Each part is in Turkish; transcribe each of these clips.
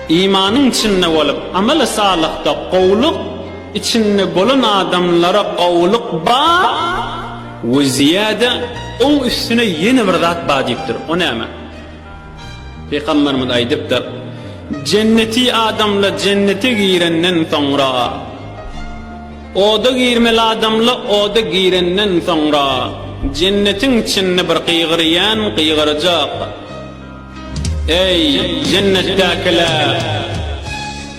imanın içinde olup amel-i salihda qowluk içinde bolan adamlara qowluk ba ve ziyade onun üstüne yeni bir zat ba deyipdir. O näme? Peygamberimiz aydypdyr. Cenneti adamla cennete girenden sonra, oda girmeli adamla oda girenden sonra cennetin içinde bir qıygırıyan qıygıracak. Ey cennettekiler,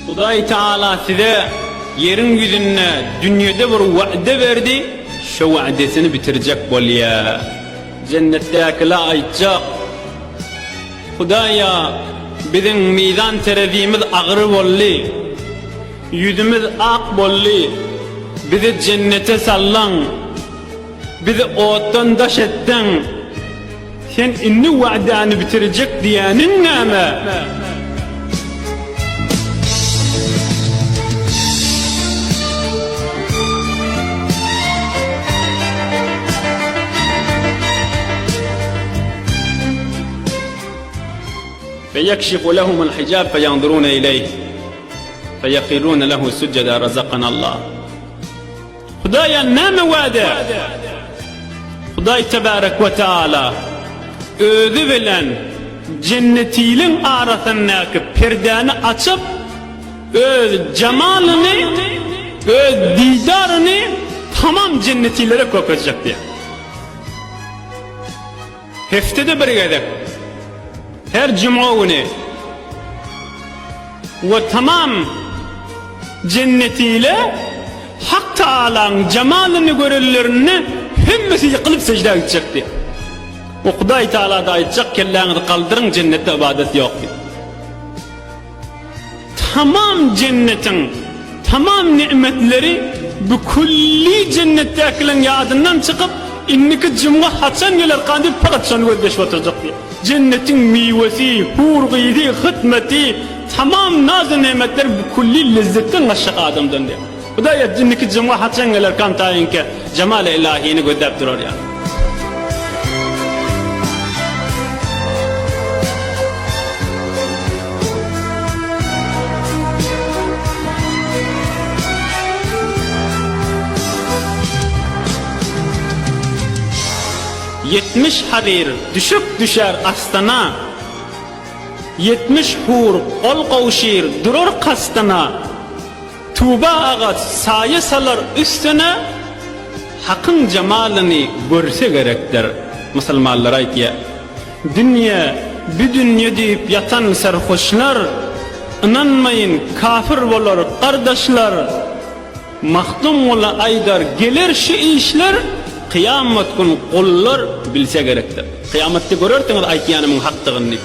Huday Teala size yerin yüzüne dünyada bir va'de verdi, şu va'desini bitirecek bol ya. Cennettekiler aytacak, Hudaya bizim mizan terazimiz ağır bolli, yüzümüz ak bolli, bizi cennete sallan, bizi ottan daş ettin, sen inni va'danı bitirecek diyenin näme? فيكشف لهم الحجاب فينظرون إليه فيقولون له سجدا رزقنا الله. Hudaýa näme wa'de? Hudaý tebarek ve taala özü bilen cennetiýiň arasyndaky perdäni açyp öz jamalyny, öz didaryny tamam cennetiýlere köpürjek diýär. Heftede bir gezek, her cuma günü ve tamam cennetiyle Hak Teala'nın cemalini görürlerini hemmesi yıkılıp secde edecekti. O Huday Teala da aytacak, kelleğinizi kaldırın, cennette ibadet yok. Tamam cennetin, tamam nimetleri bu kulli cennettekilerin yadından çıkıp inniki cumga hatsan gelir kandil fakat şunu gözleşip oturacak diye. Cennetin meyvesi, hur gıydi, hıtmeti, tamam nazı nimetler bu kulli lezzetten aşağı adamdan diye. Bu da ya cinniki cumga hatsan gelir kantayın ki cemal-i ilahiyini gödep durur ya. 70 harir düşüp düşer astana, 70 hur ol qavşir durur kastana, tuba ağaç saye salar üstüne, hakkın cemalini görse gerektir. Müslümanlar aytiya, dünya bir dünya deyip yatan serhoşlar, inanmayın kafir olur kardeşler, mahdum ola aydar gelir şu işler, kıyamet gün kullar bilse gerektir. Kıyamette görürseniz aytiyanımın hakkını neydi?